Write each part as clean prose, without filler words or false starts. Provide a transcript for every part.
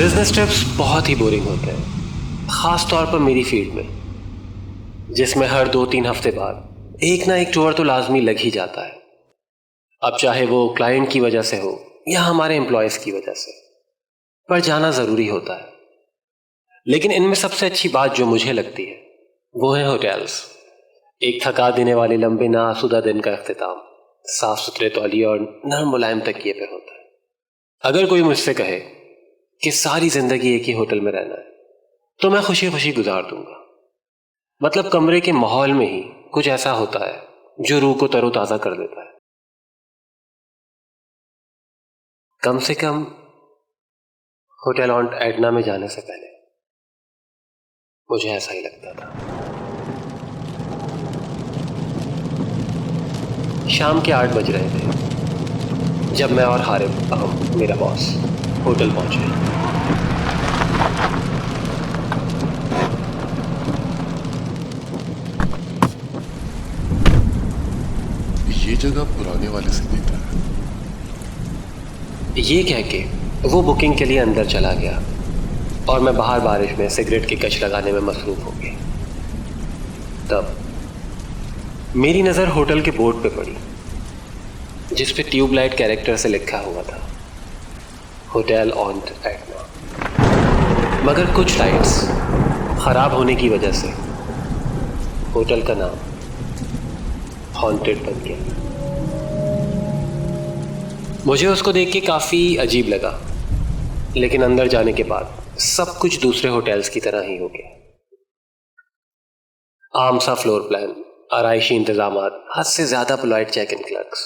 Business trips बहुत ही boring होते हैं, खास तौर पर मेरी फील्ड में, जिसमें हर 2-3 हफ्ते बाद एक ना एक टूर तो लाजमी लग ही जाता है। अब चाहे वो क्लाइंट की वजह से हो या हमारे एम्प्लॉयज की वजह से, पर जाना जरूरी होता है। लेकिन इनमें सबसे अच्छी बात जो मुझे लगती है वो है होटल्स। एक थका देने वाले लंबे नासुदा दिन का इख्तिताम साफ सुथरे तौलिए और नरम मुलायम तकिए पे होता है। अगर कोई मुझसे कहे कि सारी जिंदगी एक ही होटल में रहना है, तो मैं खुशी खुशी गुजार दूंगा। मतलब कमरे के माहौल में ही कुछ ऐसा होता है जो रूह को तरोताजा कर देता है। कम से कम होटल ऑन एडना में जाने से पहले मुझे ऐसा ही लगता था। शाम के 8 बज रहे थे जब मैं और हारिब, मेरा बॉस, होटल पहुंचे। ये जगह पुराने वाले से देता है। ये कह के वो बुकिंग के लिए अंदर चला गया और मैं बाहर बारिश में सिगरेट की कच लगाने में मसरूफ हो गया। तब मेरी नज़र होटल के बोर्ड पे पड़ी जिस पे ट्यूबलाइट कैरेक्टर से लिखा हुआ था होटल ऑन एडना। मगर कुछ लाइट्स खराब होने की वजह से होटल का नाम हॉन्टेड बन गया। मुझे उसको देख के काफ़ी अजीब लगा, लेकिन अंदर जाने के बाद सब कुछ दूसरे होटल्स की तरह ही हो गया। आम सा फ्लोर प्लान, आराइशी इंतजामात, हद से ज़्यादा पोलाइट चेक इन क्लर्क्स,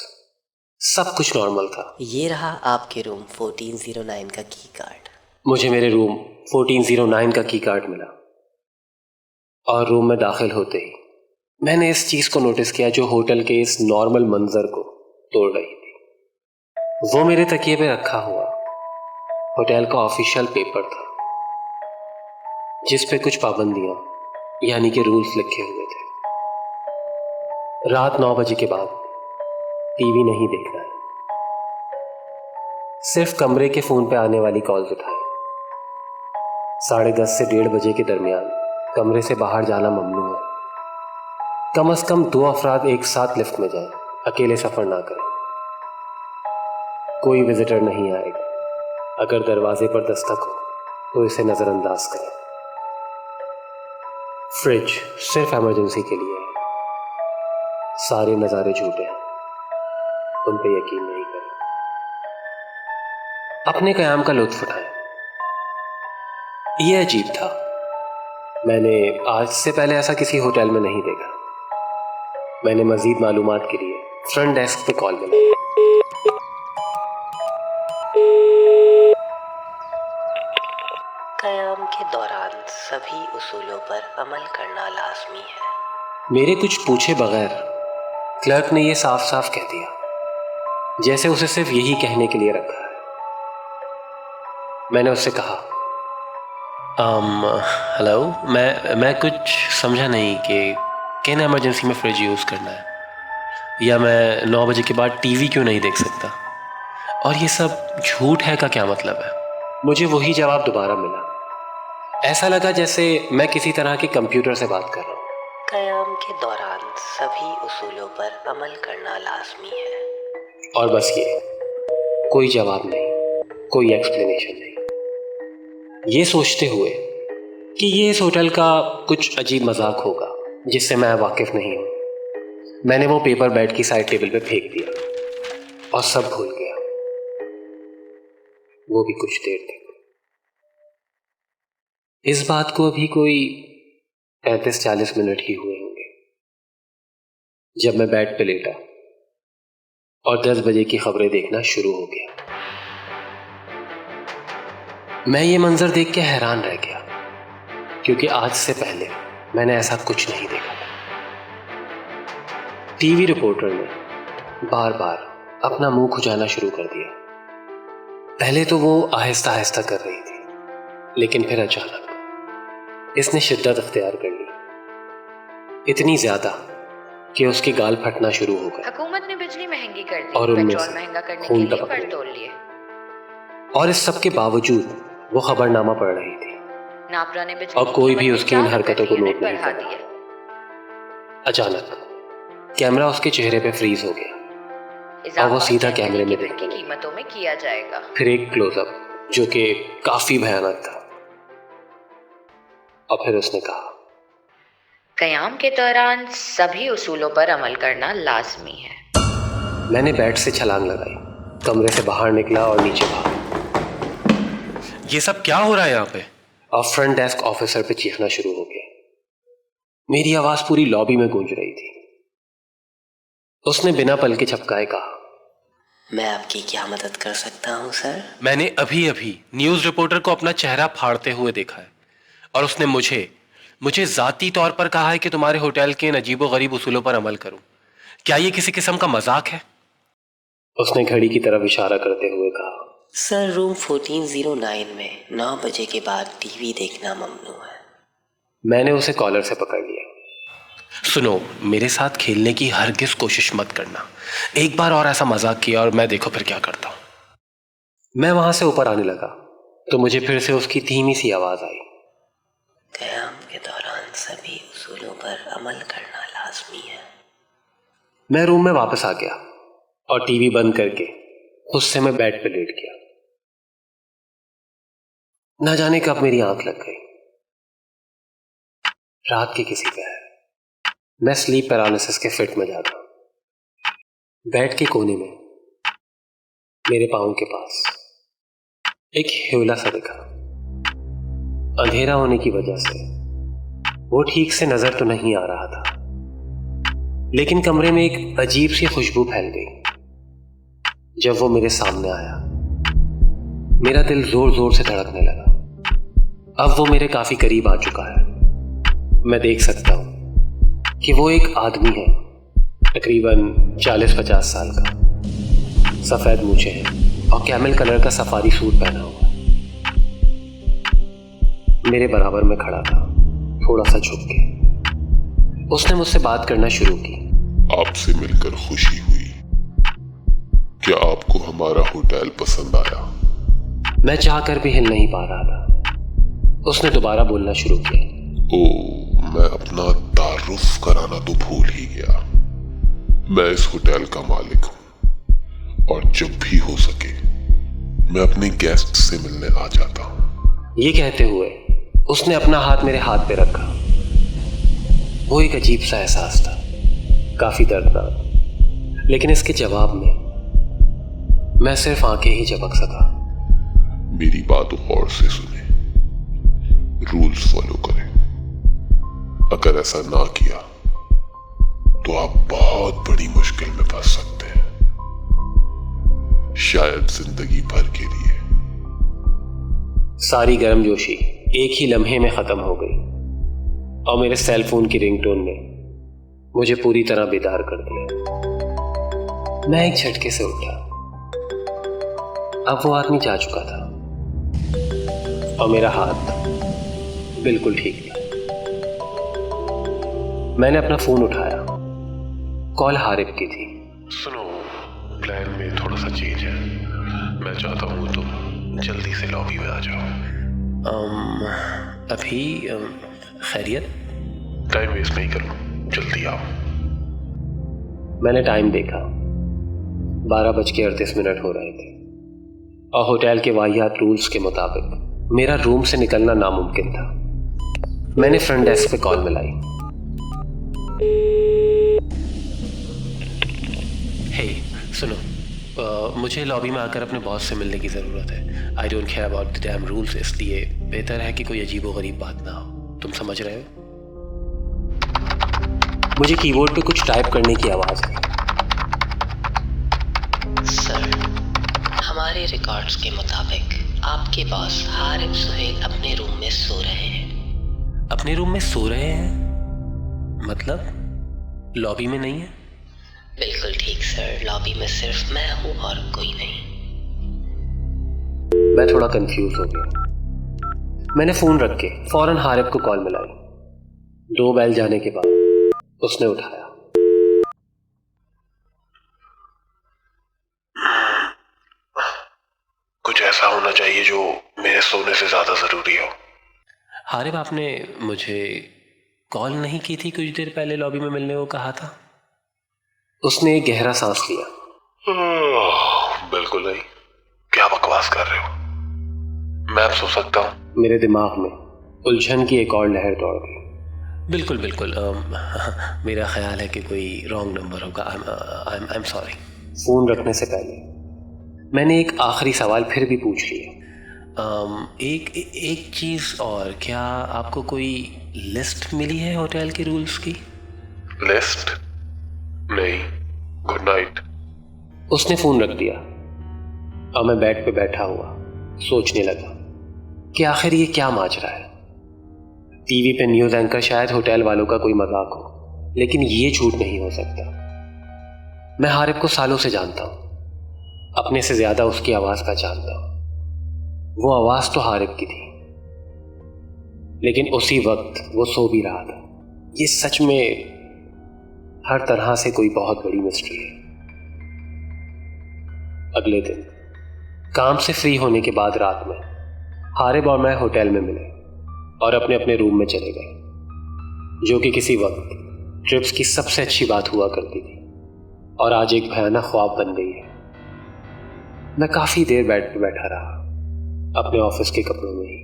सब कुछ नॉर्मल था। ये रहा आपके रूम 1409 का की कार्ड। मुझे मेरे रूम 1409 का की कार्ड मिला और रूम में दाखिल होते ही मैंने इस चीज़ को नोटिस किया जो होटल के इस नॉर्मल मंजर को तोड़ रही थी। वो मेरे तकिए पे रखा हुआ होटल का ऑफिशियल पेपर था जिस पे कुछ पाबंदियां यानी कि रूल्स लिखे हुए थे। रात 9 बजे के बाद टीवी नहीं देखना है, सिर्फ कमरे के फोन पे आने वाली कॉल्स उठाए। 10:30 से 1:30 बजे के दरमियान कमरे से बाहर जाना ममनू है। कम से कम 2 अफराद एक साथ लिफ्ट में जाएं, अकेले सफर ना करें। कोई विजिटर नहीं आएगा। अगर दरवाजे पर दस्तक हो तो इसे नजरअंदाज करें। फ्रिज सिर्फ इमरजेंसी के लिए है। सारे नज़ारे झूठे हैं, उन पे यकीन नहीं करें। अपने क़याम का लुत्फ उठाएं। यह अजीब था, मैंने आज से पहले ऐसा किसी होटल में नहीं देखा। मैंने मजीद मालूमात के लिए फ्रंट डेस्क पे कॉल मिला। क़याम के दौरान सभी उसूलों पर अमल करना लाजमी है। मेरे कुछ पूछे बगैर क्लर्क ने यह साफ साफ कह दिया, जैसे उसे सिर्फ यही कहने के लिए रखा है। मैंने उससे कहा, हेलो, मैं कुछ समझा नहीं कि किन इमरजेंसी में फ्रिज यूज़ करना है, या मैं 9 बजे के बाद टीवी क्यों नहीं देख सकता, और ये सब झूठ है का क्या मतलब है। मुझे वही जवाब दोबारा मिला। ऐसा लगा जैसे मैं किसी तरह के कंप्यूटर से बात कर रहा हूँ। क़याम के दौरान सभी उसूलों पर अमल करना लाजमी है। और बस ये, कोई जवाब नहीं, कोई एक्सप्लेनेशन नहीं। ये सोचते हुए कि ये इस होटल का कुछ अजीब मजाक होगा जिससे मैं वाकिफ नहीं हूँ, मैंने वो पेपर बेड की साइड टेबल पे फेंक दिया और सब भूल गया। वो भी कुछ देर तक। इस बात को अभी कोई 35-40 मिनट ही हुए होंगे जब मैं बेड पे लेटा और 10 बजे की खबरें देखना शुरू हो गया। मैं ये मंजर देख के हैरान रह गया, क्योंकि आज से पहले मैंने ऐसा कुछ नहीं देखा था। टीवी रिपोर्टर ने बार बार अपना मुंह खुजाना शुरू कर दिया। पहले तो वो आहिस्ता आहिस्ता कर रही थी, लेकिन फिर अचानक इसने शिद्दत अख्तियार कर ली, इतनी ज्यादा कि उसके गाल फटना शुरू हो गए। हुकूमत ने बिजली महंगी कर दी, और उनमें पेट्रोल से महंगा करने खून के लिए टपक कर गया। तोड़ लिए। और इस सब के बावजूद वो खबरनामा पढ़ रही थी नापरा ने बिजली और कोई भी उसकी इन हरकतों को नोट नहीं बढ़ा कर दिया। अचानक कैमरा उसके चेहरे पे फ्रीज हो गया और वो सीधा कैमरे में देखने लगी। कीमतों में किया जाएगा। फिर एक क्लोजअप जो कि काफी भयानक था और फिर उसने कहा, कयाम के दौरान सभी उसूलों पर अमल करना लाजमी है। मैंने बेड से छलांग लगाई, कमरे से बाहर निकला और नीचे भागा। ये सब क्या हो रहा है यहाँ पे? और फ्रंट डेस्क ऑफिसर पे चीखना शुरू हो गया। मेरी आवाज पूरी लॉबी में गूंज रही थी। उसने बिना पल के झपकाए कहा, मैं आपकी क्या मदद कर सकता हूँ सर? मैंने अभी अभी न्यूज रिपोर्टर को अपना चेहरा फाड़ते हुए देखा है और उसने मुझे जाती तौर पर कहा है कि तुम्हारे होटल के इन अजीबो-गरीब उसूलों पर अमल करूं। क्या ये किसी किस्म का मजाक है? उसने घड़ी की तरफ इशारा करते हुए कहा, सर रूम 1409 में 9 बजे के बाद टीवी देखना ममनू है। मैंने उसे कॉलर से पकड़ लिया। सुनो, मेरे साथ खेलने की हरगिज कोशिश मत करना। एक बार और ऐसा मजाक किया और मैं देखो फिर क्या करता हूं। मैं वहां से ऊपर आने लगा तो मुझे फिर से उसकी धीमी सी आवाज आई, क़याम के दौरान सभी उसूलों पर अमल करना लाजमी है। मैं रूम में वापस आ गया और टीवी बंद करके गुस्से में बेड पे लेट गया। ना जाने कब मेरी आंख लग गई। रात के किसी पहर मैं स्लीप पैरालिसिस के फिट में जाता। बेड के कोने में मेरे पाँव के पास एक ह्योला सा दिखा। अंधेरा होने की वजह से वो ठीक से नजर तो नहीं आ रहा था, लेकिन कमरे में एक अजीब सी खुशबू फैल गई। जब वो मेरे सामने आया, मेरा दिल जोर जोर से धड़कने लगा। अब वो मेरे काफी करीब आ चुका है। मैं देख सकता हूं कि वो एक आदमी है, तकरीबन 40-50 साल का। सफेद मूछें हैं और कैमल कलर का सफारी सूट पहना हुआ है। मेरे बराबर में खड़ा था, थोड़ा सा झुक के। उसने मुझसे बात करना शुरू की। आपसे मिलकर खुशी हुई। क्या आपको हमारा होटल पसंद आया? मैं चाहकर भी हिल नहीं पा रहा था। उसने दोबारा बोलना शुरू किया। मैं अपना तारुफ कराना तो भूल ही गया। मैं इस होटल का मालिक हूँ और जब भी हो सके मैं अपने गेस्ट से मिलने आ जाता हूँ। ये कहते हुए उसने अपना हाथ मेरे हाथ पे रखा। वो एक अजीब सा एहसास था, काफी दर्दनाक, लेकिन इसके जवाब में मैं सिर्फ आंखें ही झपक सका। मेरी बात गौर से सुने, रूल्स फॉलो करें। अगर ऐसा ना किया तो आप बहुत बड़ी मुश्किल में फंस सकते हैं, शायद जिंदगी भर के लिए। सारी गर्मजोशी एक ही लम्हे में खत्म हो गई और मेरे सेल फोन की रिंगटोन ने मुझे पूरी तरह बेदार कर दिया। मैं एक झटके से उठा। अब वो आदमी जा चुका था और मेरा हाथ बिल्कुल ठीक था। मैंने अपना फोन उठाया। कॉल हारिब की थी। सुनो, प्लान में थोड़ा सा चेंज है। मैं चाहता हूँ तो जल्दी से लॉबी में आ जाओ। अभी खैरियत? टाइम वेस्ट नहीं करो, जल्दी आओ। मैंने टाइम देखा, 12:38 हो रहे थे और होटल के वाहियात रूल्स के मुताबिक मेरा रूम से निकलना नामुमकिन था। मैंने फ्रंट डेस्क पे कॉल मिलाई। हे, सुनो, मुझे लॉबी में आकर अपने बॉस से मिलने की ज़रूरत है। I don't care about the dam rules, इसलिए बेहतर है कि कोई अजीबोगरीब बात ना हो। तुम समझ रहे हो? मुझे कीबोर्ड पे कुछ टाइप करने की आवाज़ आई। सर, हमारे रिकॉर्ड्स के मुताबिक आपके बॉस हारिब सुहेल अपने रूम में सो रहे हैं। अपने रूम में सो रहे हैं? मतलब लॉबी में नहीं है? बिल्कुल ठीक सर, लॉबी में सिर्फ मैं हूँ और कोई नहीं। मैं थोड़ा कंफ्यूज हो गया। मैंने फोन रख के फौरन हारिब को कॉल मिलाई। 2 बैल जाने के बाद उसने उठाया। कुछ ऐसा होना चाहिए जो मेरे सोने से ज्यादा जरूरी हो। हारिब, आपने मुझे कॉल नहीं की थी कुछ देर पहले लॉबी में मिलने को कहा था? उसने एक गहरा सांस लिया। बिल्कुल नहीं, क्या बकवास कर रहे हो? मैं अब सो सकता हूँ? मेरे दिमाग में उलझन की एक और लहर दौड़ गई। बिल्कुल बिल्कुल, मेरा ख्याल है कि कोई रॉन्ग नंबर होगा। I am sorry. फोन रखने से पहले मैंने एक आखिरी सवाल फिर भी पूछ लिया। एक चीज़ और, क्या आपको कोई लिस्ट मिली है होटल के रूल्स की? लिस्ट? नहीं। Good night. उसने फोन रख दिया और मैं बेड पे बैठा हुआ सोचने लगा कि आखिर ये क्या माजरा है। टीवी पे न्यूज़ एंकर शायद होटल वालों का कोई मजाक हो, लेकिन ये झूठ नहीं हो सकता। मैं हारिब को सालों से जानता हूं, अपने से ज्यादा उसकी आवाज पहचानता हूं। वो आवाज तो हारिब की थी, लेकिन उसी वक्त वो सो भी रहा था। ये सच में हर तरह से कोई बहुत बड़ी मिस्ट्री है। अगले दिन काम से फ्री होने के बाद रात में हारिब और मैं होटल में मिले और अपने अपने रूम में चले गए, जो कि किसी वक्त ट्रिप्स की सबसे अच्छी बात हुआ करती थी और आज एक भयानक ख्वाब बन गई है। मैं काफी देर बेड पर बैठा रहा अपने ऑफिस के कपड़ों में ही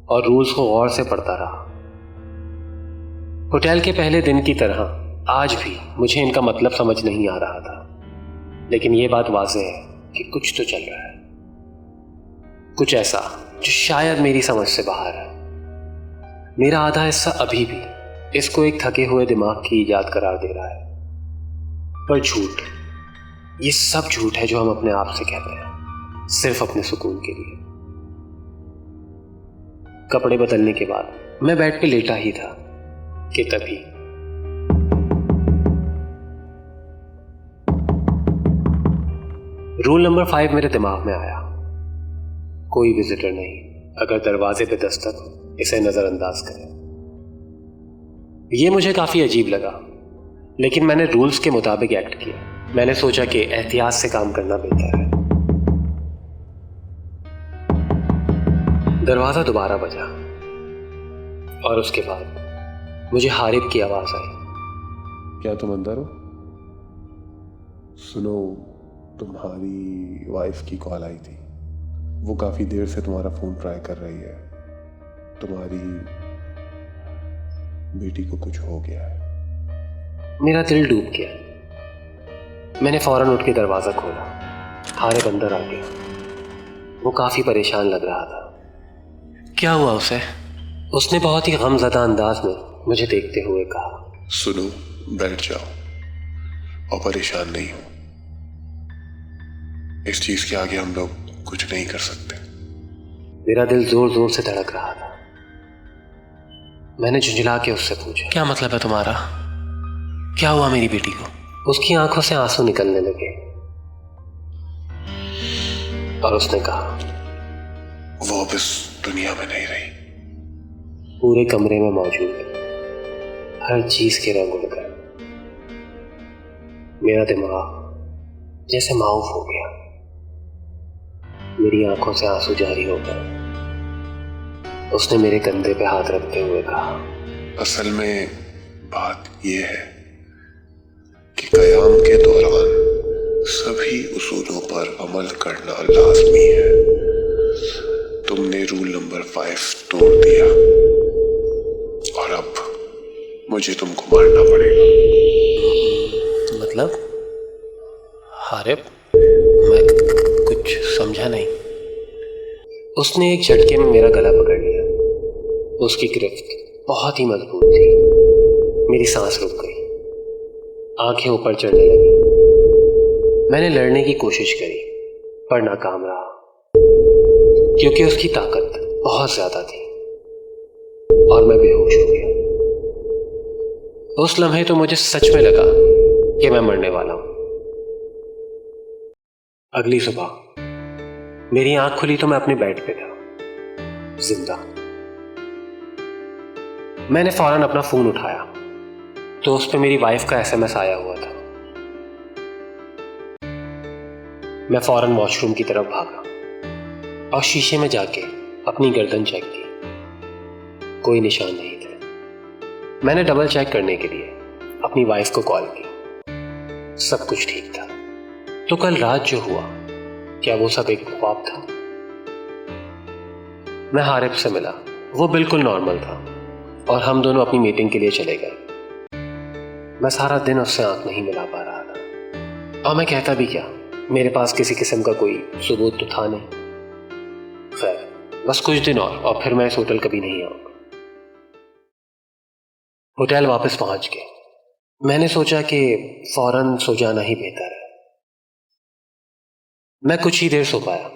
और रूल्स को गौर से पढ़ता रहा। होटल के पहले दिन की तरह आज भी मुझे इनका मतलब समझ नहीं आ रहा था, लेकिन यह बात वाज़ेह है कि कुछ तो चल रहा है, कुछ ऐसा जो शायद मेरी समझ से बाहर है। मेरा आधा हिस्सा अभी भी इसको एक थके हुए दिमाग की इजाद करार दे रहा है, पर झूठ, ये सब झूठ है जो हम अपने आप से कहते हैं, सिर्फ अपने सुकून के लिए। कपड़े बदलने के बाद मैं बेड पे लेटा ही था कि तभी रूल नंबर 5 मेरे दिमाग में आया। कोई विजिटर नहीं, अगर दरवाजे पे दस्तक इसे नजरअंदाज करें। यह मुझे काफी अजीब लगा, लेकिन मैंने रूल्स के मुताबिक एक्ट किया। मैंने सोचा कि एहतियात से काम करना बेहतर है। दरवाजा दोबारा बजा और उसके बाद मुझे हारिब की आवाज आई। क्या तुम अंदर हो? सुनो, तुम्हारी वाइफ की कॉल आई थी। वो काफी देर से तुम्हारा फोन ट्राई कर रही है। तुम्हारी बेटी को कुछ हो गया है। मेरा दिल डूब गया। मैंने फौरन उठ के दरवाजा खोला। हारिब अंदर आ गया। वो काफी परेशान लग रहा था। क्या हुआ उसे? उसने बहुत ही गमज़दा अंदाज में मुझे देखते हुए कहा, सुनो, बैठ जाओ और परेशान नहीं हो। इस चीज के आगे हम लोग कुछ नहीं कर सकते। मेरा दिल जोर जोर से धड़क रहा था। मैंने झुंझला के उससे पूछा, क्या मतलब है तुम्हारा? क्या हुआ मेरी बेटी को? उसकी आंखों से आंसू निकलने लगे और उसने कहा, वो अब इस दुनिया में नहीं रही। पूरे कमरे में मौजूद हर चीज के रंग उड़ गए। मेरा दिमाग जैसे माऊफ हो गया। मेरी आंखों से आंसू जारी हो गए। उसने मेरे कंधे पे हाथ रखते हुए कहा, असल में बात यह है कि कयाम के दौरान सभी उसूलों पर अमल करना लाजमी है। तुमने रूल नंबर 5 तोड़ दिया और अब मुझे तुमको मारना पड़ेगा। मतलब? हारिब, मैं कुछ समझा नहीं। उसने एक झटके में मेरा गला पकड़ लिया। उसकी गिरफ्त बहुत ही मजबूत थी। मेरी सांस रुक गई, आंखें ऊपर चढ़ने लगी। मैंने लड़ने की कोशिश करी पर नाकाम रहा, क्योंकि उसकी ताकत बहुत ज्यादा थी और मैं बेहोश हो गया। उस लम्हे तो मुझे सच में लगा कि मैं मरने वाला हूं। अगली सुबह मेरी आंख खुली तो मैं अपने बेड पे था, जिंदा। मैंने फौरन अपना फोन उठाया तो उस पे मेरी वाइफ का एसएमएस आया हुआ था। मैं फौरन वॉशरूम की तरफ भागा। और शीशे में जाके अपनी गर्दन चेक की। कोई निशान नहीं थे। मैंने डबल चेक करने के लिए अपनी वाइफ को कॉल की। सब कुछ ठीक था। तो कल रात जो हुआ, क्या वो सब एक ख्वाब था? मैं हारिब से मिला। वो बिल्कुल नॉर्मल था और हम दोनों अपनी मीटिंग के लिए चले गए। मैं सारा दिन उससे आंख नहीं मिला पा रहा था और मैं कहता भी क्या, मेरे पास किसी किस्म का कोई सबूत तो था नहीं। खैर, बस कुछ दिन और फिर मैं इस होटल कभी नहीं आऊंगा। होटल वापस पहुंच गए। मैंने सोचा कि फौरन सो जाना ही बेहतर है। मैं कुछ ही देर सो पाया।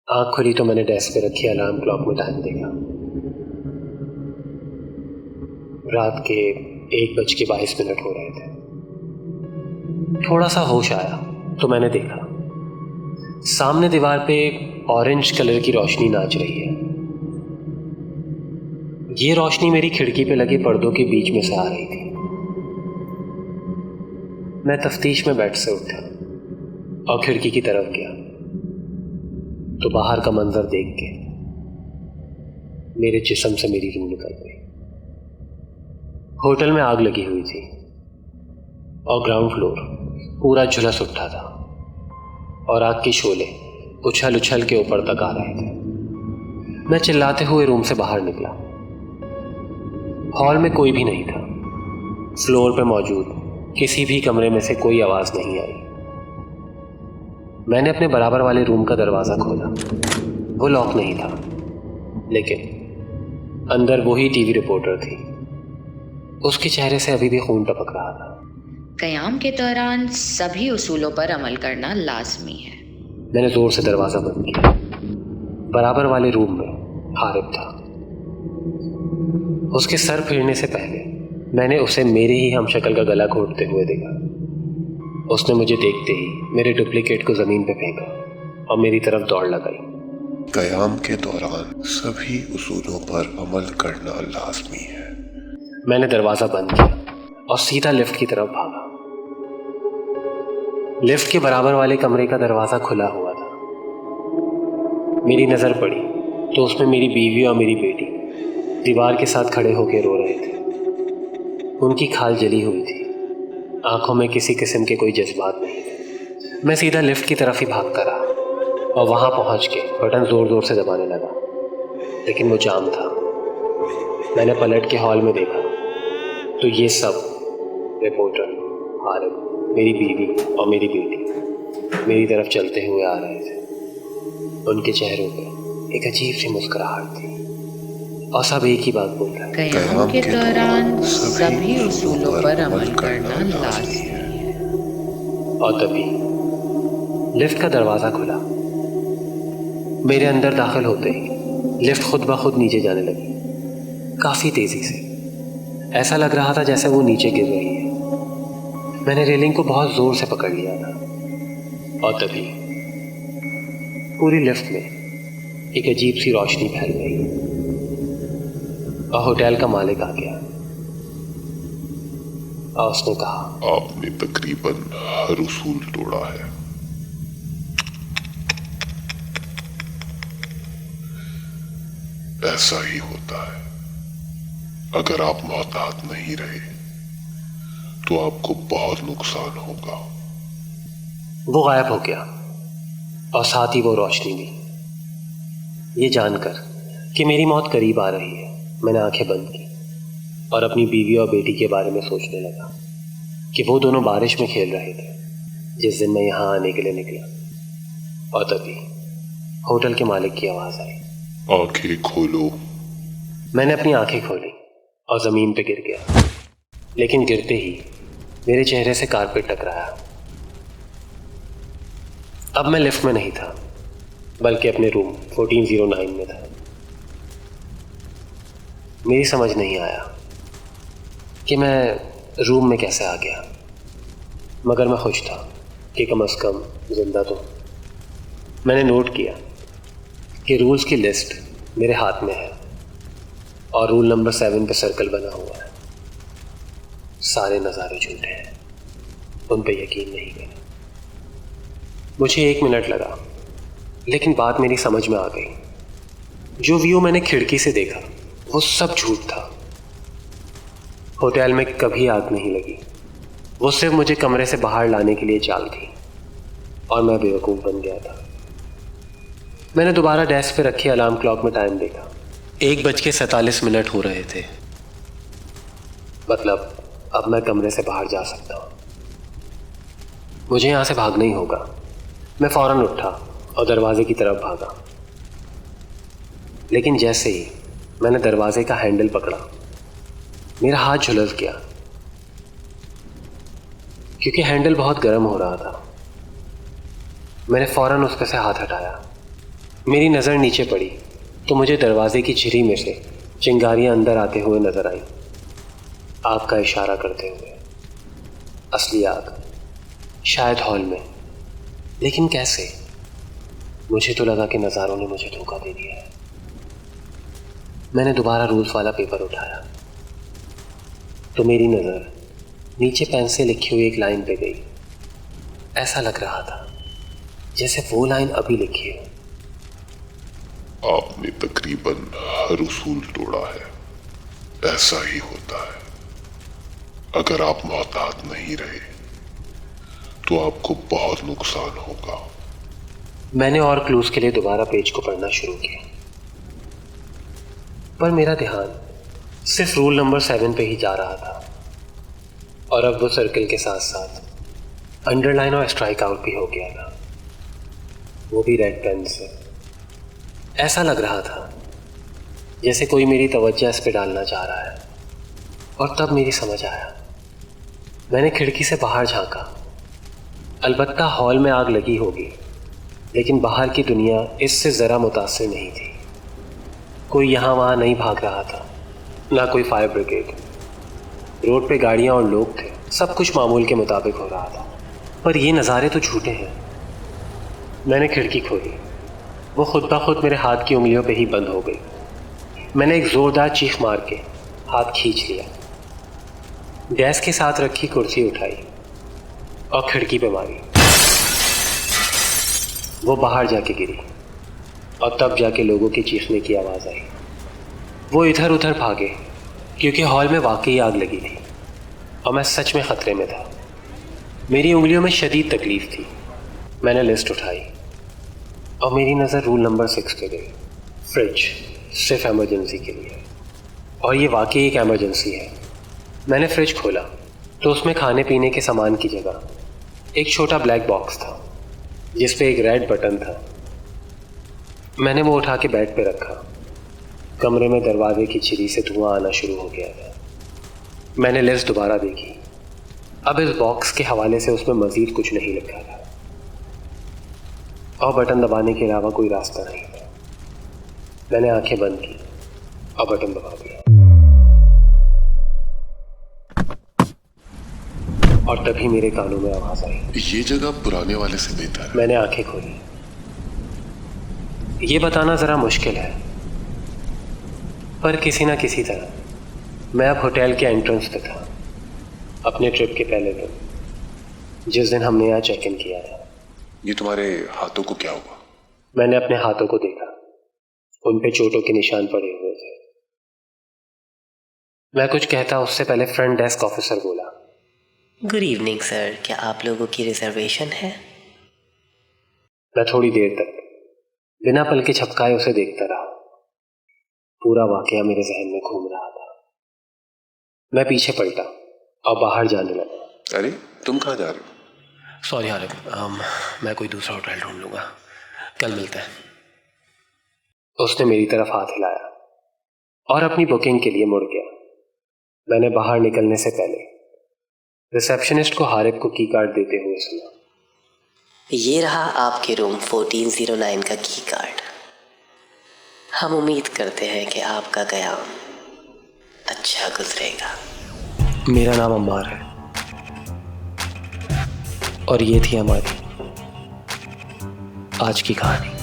आंख खुली तो मैंने डेस्क पे रखी अलार्म क्लॉक में टाइम देखा। रात के 1:22 हो रहे थे। थोड़ा सा होश आया तो मैंने देखा सामने दीवार पे ऑरेंज कलर की रोशनी नाच रही है। ये रोशनी मेरी खिड़की पे लगे पर्दों के बीच में से आ रही थी। मैं तफ्तीश में बेड से उठा और खिड़की की तरफ गया तो बाहर का मंजर देख के मेरे जिस्म से मेरी रूह निकल गई। होटल में आग लगी हुई थी और ग्राउंड फ्लोर पूरा झुलस उठा था और आग के शोले उछल उछल के ऊपर तक आ रहे थे। मैं चिल्लाते हुए रूम से बाहर निकला। हॉल में कोई भी नहीं था। फ्लोर पर मौजूद किसी भी कमरे में से कोई आवाज नहीं आई। मैंने अपने बराबर वाले रूम का दरवाजा खोला। वो लॉक नहीं था, लेकिन अंदर वही टीवी रिपोर्टर थी। उसके चेहरे से अभी भी खून टपक रहा था। क़याम के दौरान सभी उसूलों पर अमल करना लाजमी है। मैंने जोर से दरवाजा बंद किया। बराबर वाले रूम में हारिब था। उसके सर फिरने से पहले मैंने उसे मेरे ही हमशक्ल का गला घोंटते हुए देखा। उसने मुझे देखते ही मेरे डुप्लीकेट को जमीन पे फेंका और मेरी तरफ दौड़ लगाई। क़याम के दौरान सभी उसूलों पर अमल करना लाजमी है। मैंने दरवाजा बंद किया और सीधा लिफ्ट की तरफ भागा। लिफ्ट के बराबर वाले कमरे का दरवाजा खुला हुआ था। मेरी नजर पड़ी तो उसमें मेरी बीवी और मेरी बेटी दीवार के साथ खड़े होकर रो रहे थे। उनकी खाल जली हुई थी। आंखों में किसी किस्म के कोई जज्बात नहीं थे। मैं सीधा लिफ्ट की तरफ ही भागता रहा और वहां पहुंच के बटन जोर जोर से दबाने लगा, लेकिन वो जाम था। मैंने पलट के हॉल में देखा तो ये सब रिपोर्टर, हारिब, मेरी बीवी और मेरी बेटी मेरी तरफ चलते हुए आ रहे थे। उनके चेहरों पे एक अजीब सी मुस्कुराहट थी और सब एक ही बात बोल रहे थे। क़याम के दौरान सभी उसूलों पर अमल करना लाजमी है। और तभी लिफ्ट का दरवाजा खुला। मेरे अंदर दाखिल होते ही लिफ्ट खुद ब खुद नीचे जाने लगी, काफी तेजी से। ऐसा लग रहा था जैसे वो नीचे गिर रही है। मैंने रेलिंग को बहुत जोर से पकड़ लिया था और तभी पूरी लिफ्ट में एक अजीब सी रोशनी फैल गई और होटल का मालिक आ गया और उसने कहा, आपने तकरीबन हर उसूल तोड़ा है। ऐसा ही होता है। अगर आप मोहतात नहीं रहे तो आपको बहुत नुकसान होगा। वो गायब हो गया और साथ ही वो रोशनी भी। ये जानकर कि मेरी मौत करीब आ रही है, मैंने आंखें बंद की और अपनी बीवी और बेटी के बारे में सोचने लगा कि वो दोनों बारिश में खेल रहे थे जिस दिन मैं यहाँ आने के लिए निकला। और तभी होटल के मालिक की आवाज आई, आंखें खोलो। मैंने अपनी आंखें खोली और जमीन पे गिर गया, लेकिन गिरते ही मेरे चेहरे से कारपेट टकराया। अब मैं लिफ्ट में नहीं था, बल्कि अपने रूम 1409 में था। मेरी समझ नहीं आया कि मैं रूम में कैसे आ गया, मगर मैं खुश था कि कम से कम जिंदा तो। मैंने नोट किया कि रूल्स की लिस्ट मेरे हाथ में है और रूल नंबर 7 पे सर्कल बना हुआ है। सारे नज़ारे झूठे हैं, उन पे यकीन नहीं करें। मुझे 1 मिनट लगा, लेकिन बात मेरी समझ में आ गई। जो व्यू मैंने खिड़की से देखा वो सब झूठ था। होटल में कभी आग नहीं लगी, वो सिर्फ मुझे कमरे से बाहर लाने के लिए चाल थी और मैं बेवकूफ़ बन गया था। मैंने दोबारा डेस्क पे रखी अलार्म क्लॉक में टाइम देखा। 1:47 हो रहे थे। मतलब अब मैं कमरे से बाहर जा सकता हूँ। मुझे यहाँ से भागना ही होगा। मैं फौरन उठा और दरवाजे की तरफ भागा। लेकिन जैसे ही मैंने दरवाजे का हैंडल पकड़ा, मेरा हाथ झुलस गया क्योंकि हैंडल बहुत गर्म हो रहा था। मैंने फौरन उस पर से हाथ हटाया। मेरी नज़र नीचे पड़ी तो मुझे दरवाजे की झिरी में से चिंगारियां अंदर आते हुए नजर आई, आग का इशारा करते हुए। असली आग, शायद हॉल में, लेकिन कैसे? मुझे तो लगा कि नज़ारों ने मुझे धोखा दे दिया है। मैंने दोबारा रूल्स वाला पेपर उठाया तो मेरी नज़र नीचे पेन से लिखी हुई एक लाइन पे गई। ऐसा लग रहा था जैसे वो लाइन अभी लिखी है। आपने तकरीबन हर उसूल तोड़ा है। ऐसा ही होता है। अगर आप मोहतात नहीं रहे तो आपको बहुत नुकसान होगा। मैंने और क्लूज के लिए दोबारा पेज को पढ़ना शुरू किया, पर मेरा ध्यान सिर्फ रूल नंबर 7 पे ही जा रहा था। और अब वो सर्कल के साथ साथ अंडरलाइन और स्ट्राइक आउट भी हो गया था, वो भी रेड पेन से। ऐसा लग रहा था जैसे कोई मेरी तवज्जो इस पे डालना चाह रहा है। और तब मेरी समझ आया। मैंने खिड़की से बाहर झांका। अलबत्ता हॉल में आग लगी होगी, लेकिन बाहर की दुनिया इससे ज़रा मुतासिर नहीं थी। कोई यहाँ वहाँ नहीं भाग रहा था, ना कोई फायर ब्रिगेड। रोड पे गाड़ियाँ और लोग थे। सब कुछ मामूल के मुताबिक हो रहा था। पर ये नज़ारे तो झूठे हैं। मैंने खिड़की खोली। वो खुद ब खुद मेरे हाथ की उंगलियों पे ही बंद हो गई। मैंने एक ज़ोरदार चीख मार के हाथ खींच लिया। गैस के साथ रखी कुर्सी उठाई और खिड़की पे मारी। वो बाहर जाके गिरी और तब जाके लोगों की चीखने की आवाज़ आई। वो इधर उधर भागे क्योंकि हॉल में वाकई आग लगी थी और मैं सच में ख़तरे में था। मेरी उंगलियों में शदीद तकलीफ़ थी। मैंने लिस्ट उठाई और मेरी नज़र रूल नंबर 6 पे गई। फ्रिज, सिर्फ एमरजेंसी के लिए। और ये वाकई एक एमरजेंसी है। मैंने फ्रिज खोला तो उसमें खाने पीने के सामान की जगह एक छोटा ब्लैक बॉक्स था जिस पे एक रेड बटन था। मैंने वो उठा के बेड पे रखा। कमरे में दरवाजे की झिरी से धुआं आना शुरू हो गया था। मैंने लिस्ट दोबारा देखी। अब इस बॉक्स के हवाले से उसमें मज़ीद कुछ नहीं लिखा था और बटन दबाने के अलावा कोई रास्ता नहीं था। मैंने आंखें बंद की और बटन दबा दिया। और तभी मेरे कानों में आवाज़ आई। ये जगह पुराने वाले से बेहतर है। मैंने आंखें खोली। ये बताना ज़रा मुश्किल है, पर किसी ना किसी तरह मैं अब होटल के एंट्रेंस पे था, अपने ट्रिप के पहले दिन, जिस दिन हमने यहाँ चेक इन किया था। ये तुम्हारे हाथों को क्या हुआ? मैंने अपने हाथों को देखा। उन पे चोटों के निशान पड़े हुए थे। मैं कुछ कहता उससे पहले फ्रंट डेस्क ऑफिसर बोला, गुड इवनिंग सर, क्या आप लोगों की रिजर्वेशन है? मैं थोड़ी देर तक बिना पल के झपकाए उसे देखता रहा। पूरा वाकया मेरे जहन में घूम रहा था। मैं पीछे पलटा और बाहर जाने लगा। अरे तुम कहाँ जा रहे हो? सॉरी हारिब, मैं कोई दूसरा होटल ढूंढ लूँगा, कल मिलते हैं। उसने मेरी तरफ हाथ हिलाया और अपनी बुकिंग के लिए मुड़ गया। मैंने बाहर निकलने से पहले रिसेप्शनिस्ट को हारिब को की कार्ड देते हुए सुना। ये रहा आपके रूम 1409 का की कार्ड। हम उम्मीद करते हैं कि आपका क़याम अच्छा गुजरेगा। मेरा नाम अम्मार है और ये थी हमारी आज की कहानी।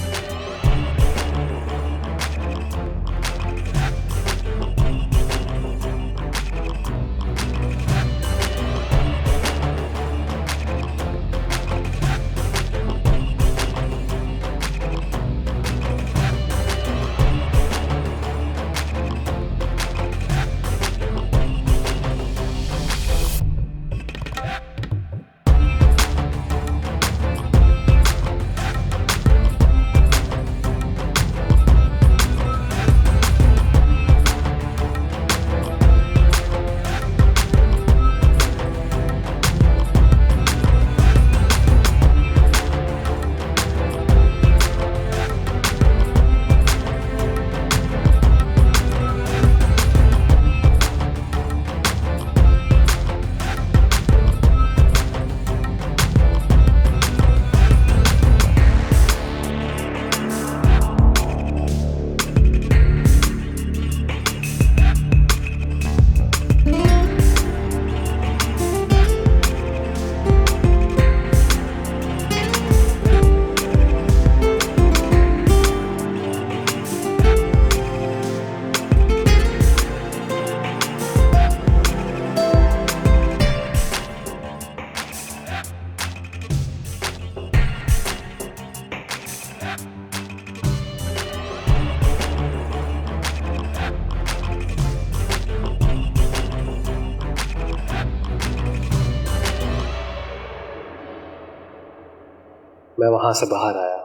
मैं वहां से बाहर आया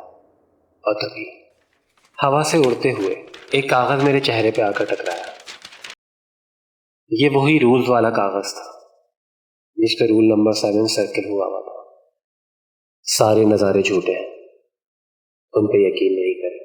और तभी हवा से उड़ते हुए एक कागज मेरे चेहरे पे आकर टकराया। ये वही रूल्स वाला कागज था जिस पे रूल नंबर 7 सर्किल हुआ था। सारे नज़ारे झूठे हैं, उन पे यकीन नहीं करें।